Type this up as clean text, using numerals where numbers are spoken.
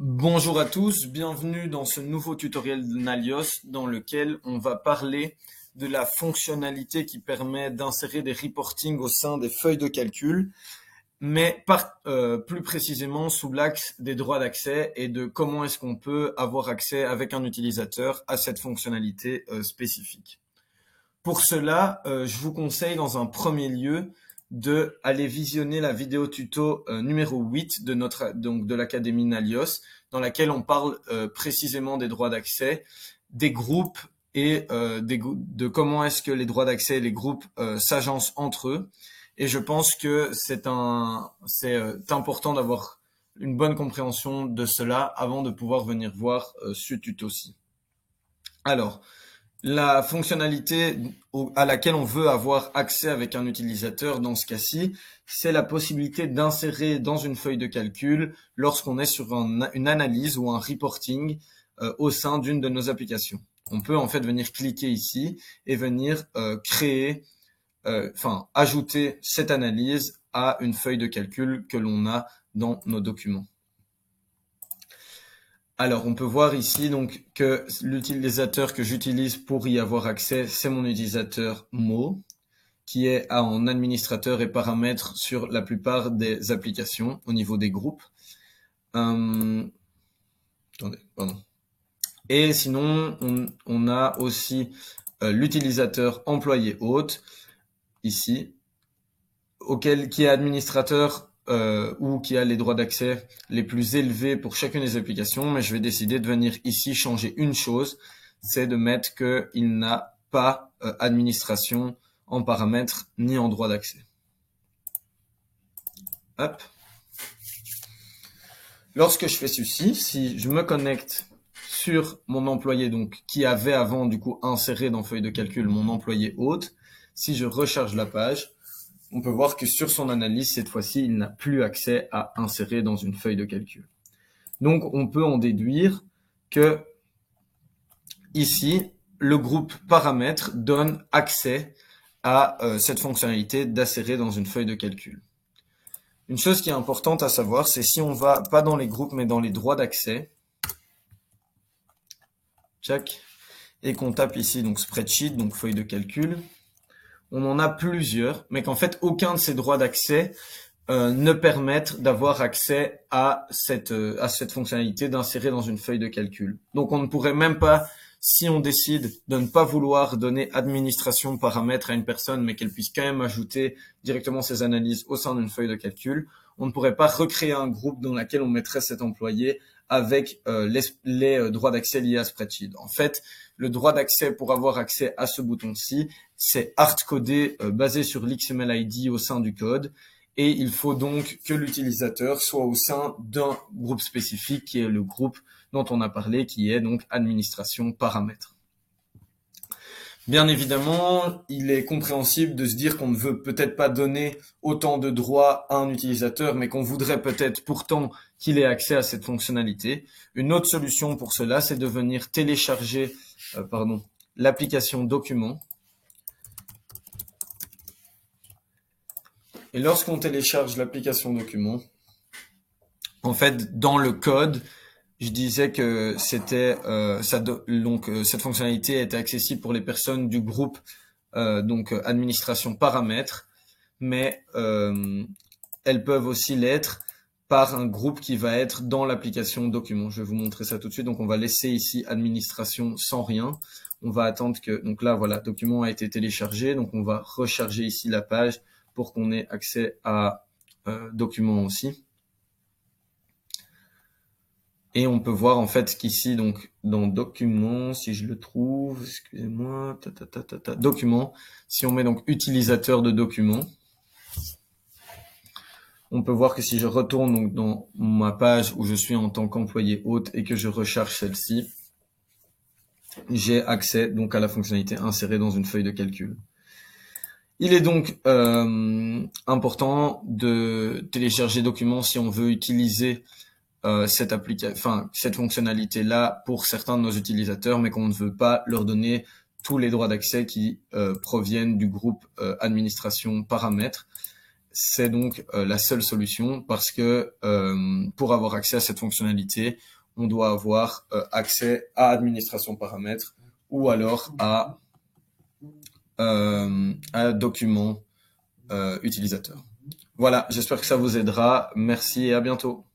Bonjour à tous, bienvenue dans ce nouveau tutoriel de Nalios dans lequel on va parler de la fonctionnalité qui permet d'insérer des reportings au sein des feuilles de calcul, mais plus précisément sous l'axe des droits d'accès et de comment est-ce qu'on peut avoir accès avec un utilisateur à cette fonctionnalité spécifique. Pour cela, je vous conseille dans un premier lieu de aller visionner la vidéo tuto numéro 8 de l'Académie Nalios, dans laquelle on parle précisément des droits d'accès, des groupes et de comment est-ce que les droits d'accès et les groupes s'agencent entre eux. Et je pense que c'est important d'avoir une bonne compréhension de cela avant de pouvoir venir voir ce tuto-ci. Alors, la fonctionnalité à laquelle on veut avoir accès avec un utilisateur dans ce cas-ci, c'est la possibilité d'insérer dans une feuille de calcul lorsqu'on est sur une analyse ou un reporting au sein d'une de nos applications. On peut en fait venir cliquer ici et venir ajouter cette analyse à une feuille de calcul que l'on a dans nos documents. Alors, on peut voir ici donc que l'utilisateur que j'utilise pour y avoir accès, c'est mon utilisateur Mo, qui est en administrateur et paramètres sur la plupart des applications au niveau des groupes. Attendez, pardon. Et sinon, on a aussi l'utilisateur employé hôte, ici, qui est administrateur ou qui a les droits d'accès les plus élevés pour chacune des applications, mais je vais décider de venir ici changer une chose, c'est de mettre qu'il n'a pas administration en paramètres ni en droit d'accès. Hop. Lorsque je fais ceci, si je me connecte sur mon employé, donc qui avait avant du coup inséré dans feuille de calcul mon employé hôte, si je recharge la page, on peut voir que sur son analyse, cette fois-ci, il n'a plus accès à insérer dans une feuille de calcul. Donc, on peut en déduire que ici, le groupe paramètres donne accès à cette fonctionnalité d'insérer dans une feuille de calcul. Une chose qui est importante à savoir, c'est si on va pas dans les groupes, mais dans les droits d'accès, et qu'on tape ici donc spreadsheet, donc feuille de calcul, on en a plusieurs, mais qu'en fait, aucun de ces droits d'accès ne permettent d'avoir accès à cette fonctionnalité d'insérer dans une feuille de calcul. Donc, on ne pourrait même pas, si on décide de ne pas vouloir donner administration paramètres à une personne, mais qu'elle puisse quand même ajouter directement ses analyses au sein d'une feuille de calcul, on ne pourrait pas recréer un groupe dans lequel on mettrait cet employé avec les droits d'accès liés à Spreadsheet. En fait, le droit d'accès pour avoir accès à ce bouton-ci, c'est hard-codé basé sur l'XML-ID au sein du code. Et il faut donc que l'utilisateur soit au sein d'un groupe spécifique qui est le groupe dont on a parlé, qui est donc administration paramètres. Bien évidemment, il est compréhensible de se dire qu'on ne veut peut-être pas donner autant de droits à un utilisateur, mais qu'on voudrait peut-être pourtant qu'il ait accès à cette fonctionnalité. Une autre solution pour cela, c'est de venir télécharger l'application document. Et lorsqu'on télécharge l'application document, en fait, dans le code, je disais que c'était cette fonctionnalité était accessible pour les personnes du groupe administration paramètres, mais elles peuvent aussi l'être par un groupe qui va être dans l'application document. Je vais vous montrer ça tout de suite. Donc on va laisser ici administration sans rien. On va attendre que donc là voilà, document a été téléchargé, donc on va recharger ici la page pour qu'on ait accès à document aussi. Et on peut voir en fait qu'ici, donc dans document, si je le trouve, excusez-moi, document, si on met donc utilisateur de document, on peut voir que si je retourne donc dans ma page où je suis en tant qu'employé hôte et que je recharge celle-ci, j'ai accès donc à la fonctionnalité insérée dans une feuille de calcul. Il est donc important de télécharger document si on veut utiliser cette fonctionnalité-là pour certains de nos utilisateurs, mais qu'on ne veut pas leur donner tous les droits d'accès qui proviennent du groupe administration paramètres. c'est donc la seule solution parce que pour avoir accès à cette fonctionnalité, on doit avoir accès à administration paramètres ou alors à document utilisateur. Voilà, j'espère que ça vous aidera. Merci et à bientôt.